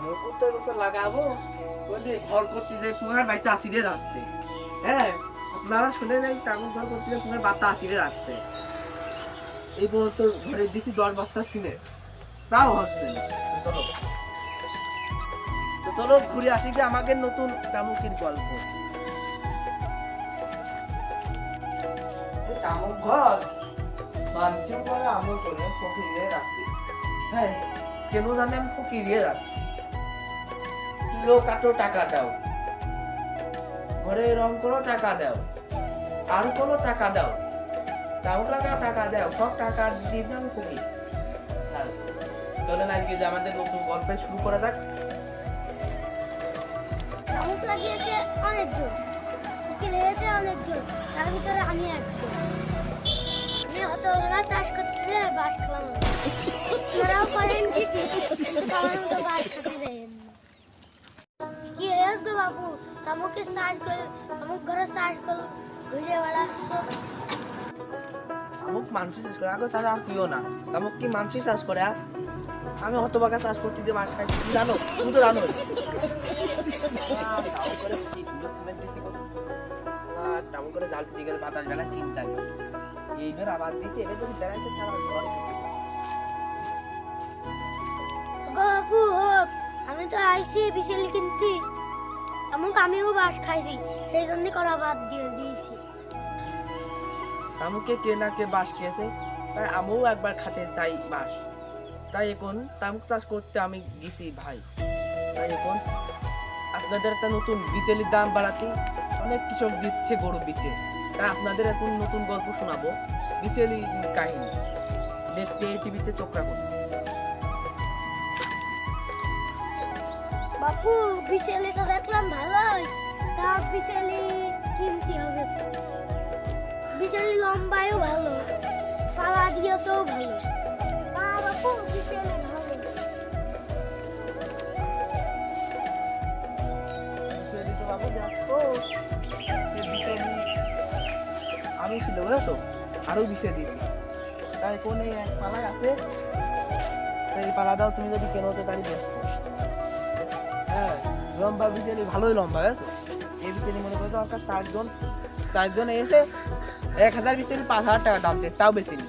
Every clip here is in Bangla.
তামুক তো এবছর লাগাবো বলে ঘর করতে যে পুরার বাড়িতে আসিরে যাচ্ছে। হ্যাঁ আপনারা শুনে নেই তামুক ঘর করতে যে পুরার বাতা আসিরে যাচ্ছে। এই পর্যন্ত ঘরে দিচ্ছি 10 বস্তা সিমেন্ট, তাও হচ্ছে না। চলো তো চলো ঘুরে আসি কি আমাকে নতুন তামুকের গল্প। তামুক ঘর বাঞ্চিও করে আমল করে ফকিরিয়ে রাখছি। হ্যাঁ কেন জানি আমি ফকিরিয়ে যাচ্ছি। কিলো কাটো টাকা দাও, ঘরে রং করো টাকা দাও, আর কোনো টাকা দাও, তামুক লাগাও টাকা দাও, সব টাকা দিবে আমি ফকির। চলেন আজকে যে আমাদের নতুন গল্পে শুরু করা যাক। তামুক লাগিয়েছে অনেকজন, ফকির হয়েছে অনেকজন, তার ভিতরে আমি একজন। আমি অতগুলা চাষ করতে বাস খেলাম, ওরাও করেন ঠিকই, কিন্তু আমার মতো বাস খেতে দেন। কি হয়েছে গো বাবু, তামুকের সাজ করে, তামুক ঘরে সাজ করে ঘুরে বেড়াচ্ছ। তামুক মানসি চাষ করে আগে চাষ আর তুইও না। তামুক কি মানসি চাষ করে? আমি হতবাকা চাষ করতে যে মাছ খাই, তুমি জানো? তুমি তো জানো তামুক করে জাল দিতে গেলে বাতাস বেলা 3-4 এইবার আবার দিয়েছে। এটা যদি বেড়াইতে সারা ঘর গো বাবু হোক, আমি তো আইসি বিশাল কিনছি, তামুক আমিও বাস খাইছি, সেই জন্য করা বাদ দিয়ে দিয়েছি। তামুকে কে না কে বাস খেয়েছে, তাই আমিও একবার খাতে চাই বাস। তাই এখন তামুক চাষ করতে আমি গেছি ভাই। তাই এখন আপনাদের একটা নতুন বিচেলির দাম বাড়াতে অনেক কৃষক দিচ্ছে গরু বিচে। তাই আপনাদের এখন নতুন গল্প শোনাবো, বিচেলি কাহিনী। দেখতে টিভিতে চোখ রাখুন। বাপু বিশালি তো দেখলাম ভালোই, তা বিশালি কিনতে হবে। বিশালি লম্বায়ও ভালো, পালা দিয়েছেও ভালো। বাপু বিশালি ভালো। বিচেলি তো বাবু ব্যস্ত, সে বিচেলি আমি ছিল বুঝেছো, আরো বিচেলি। তাই কোন এই এক পালায় আছে, সেই পালা দাও তুমি যদি কেন তো তারই ব্যস্ত। হ্যাঁ লম্বা বিচেলি, ভালোই লম্বা বুঝেছো। এই বিচেলি মনে করছো আপনার চারজন এসে 1000 বিচেলি 5000 টাকা দাম চেয়েছে, তাও বেশি নি।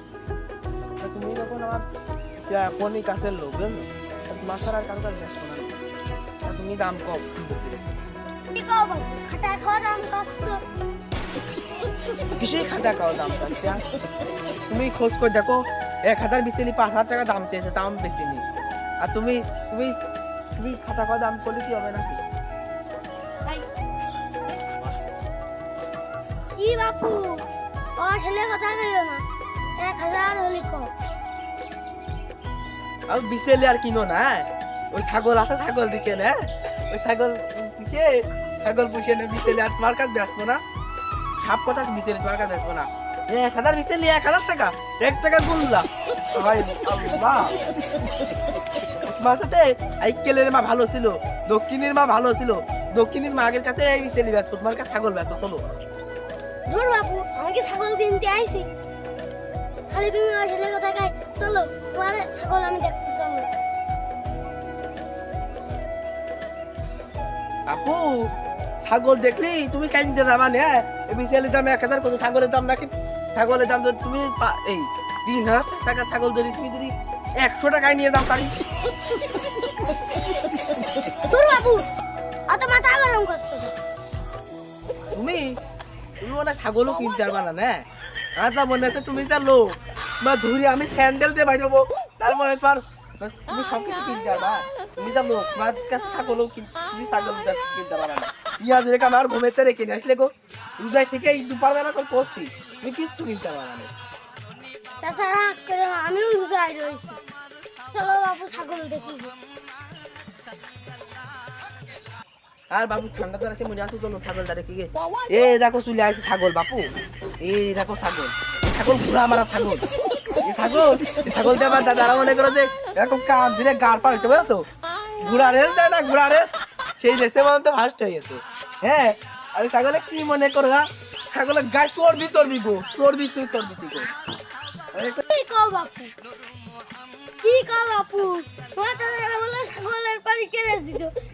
তুমি যখন আমার কোনই কাছের লোক বুঝলো, তোমার ছাড়া আর কারো কাছে ব্যস্ত না। তুমি দাম কম কি কও বাপু, খাটা খাওয়া দাম কষ্ট। কিসেই খাটা খাওয়া দাম চাচ্ছে? তুমি খোঁজ করে দেখো, 1000 বিচেলি 5000 টাকা দাম চেয়েছে, তাও বেশি নি। আর তুমি তুমি তুমি খাটা খাওয়া দাম করলে কি হবে নাকি? কি বাপু ও ছেলে কথা কইও না, 1000 হলি কও। আর বিচেলি আর কিনো না, ওই ছাগল আছে, ছাগল দিকে না, ওই ছাগল পুষে না। বিচেলি আর তোমার কাছে ব্যস্ত না, সাপ কথা বিচেলি তোমার কাছে ব্যস্ত না। 1000 বিচেলি 1000 টাকা, 1 টাকা গুল্লা ভাই। আল্লাহ তোমার সাথে আইকেলের মা ভালো ছিল, দক্ষিণের মা ভালো ছিল। দক্ষিণের মা আগের কাছে এই বিচেলি ব্যস্ত, তোমার কাছে ছাগল ব্যস্ত। চলো ধুর বাপু, আমি কি ছাগল কিনতে আইছি? খালি তুমি ওই ছেলে কথা কই, চলো তোমার ছাগল আমি দেখতে চলো। আপু ছাগল দেখলি তুমি কাইন্দে যাবা না? এই বিচেলির দাম 1000, কত ছাগলের দাম নাকি? ছাগলের দাম যদি তুমি এই 3000 টাকা ছাগল যদি তুমি 100 টাকায় নিয়ে যাও তারি। ধুর বাপু, অত মাথা গরম করছো কেন? তুমি মানে ছাগলও কিনতে পারবা না না? আর যা মনে আছে তুমি যা লোক বা ধুরি আমি স্যান্ডেল দিয়ে বাইরবো, তার মনে পার তুমি সবকিছু কিনতে পারবা। তুমি যা লোক তোমার কাছে ছাগলও তুমি ছাগল কিনতে পারবা না। পিঁয়াজ রেখে আমার ঘুমেতে রেখে নিয়ে আসলে গো, রোজাই থেকে এই দুপার বেলা করে পড়ছি, তুমি কিচ্ছু কিনতে পারবা না। চাচা রাগ করে আমিও যাই রয়েছি। চলো বাপু ছাগল দেখি। আর বাবু ঠান্ডা তো আছে, মনে আছে চলো ছাগলটা রেখে গে। এই দেখো চলে আসছে ছাগল বাপু, এই দেখো ছাগল, ছাগল ঘুরা মারা ছাগল। ছাগল দিয়ে আমার দাদারা মনে করো যে এরকম কান ধরে গাড় পার হইতে বুঝেছো, ঘোড়া রেস দেয় না, ঘোড়া রেস, সেই রেসে পর্যন্ত ফার্স্ট হয়ে গেছে। হ্যাঁ আর ছাগলে কি মনে করো, ছাগলের গায়ে চর্বি গো, চর্বি গো। কি কও বাপু, কি কও বাপু, তোমার দাদারা বলে ছাগলের পাড়ি কেড়ে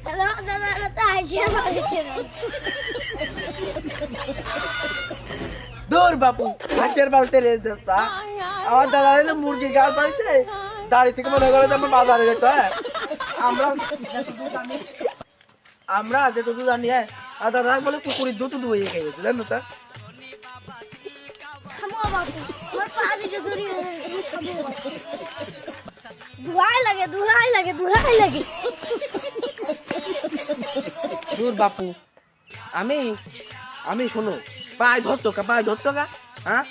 তাহলে আমার দাদারা তো হাসিয়ে মারিছে না। দূর বাপু হাসের বাড়িতে রেস দিত আমার দাদা হলে মুরগির গাল বাড়িতে দাড়ি থেকে মনে করে যে আমার বাজারে যেত হ্যাঁ আমরা যেটুকু জানি হ্যাঁ আর দাদা বলে পুকুরের দুধ দুয়ে খেয়ে গেছে জানো তা খামো বাপু আমার পা দিকে দড়ি খামো বাপু দুহাই লাগে দুহাই লাগে দুহাই লাগে দূর বাপু আমি আমি শোনো পায়ে ধরছো কা হ্যাঁ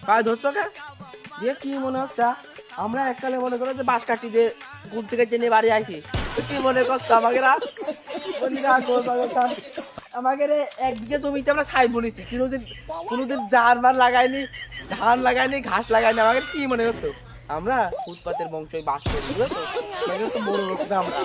পায়ে ধরছো কা দিয়ে কি মনে হচ্ছে আমরা এককালে মনে করো যে বাঁশ কাটি দিয়ে ঘুম থেকে চেনে বাড়ি আইছি তো কি মনে করছো আমাকে একদিকে জমিতে আমরা ছাই বলেছি কোনোদিন ধান লাগাইনি ঘাস লাগাইনি আমাকে কি মনে করতো আমরা ফুটপাতের বংশ বাস করি বুঝলো তো বড় লোক আমরা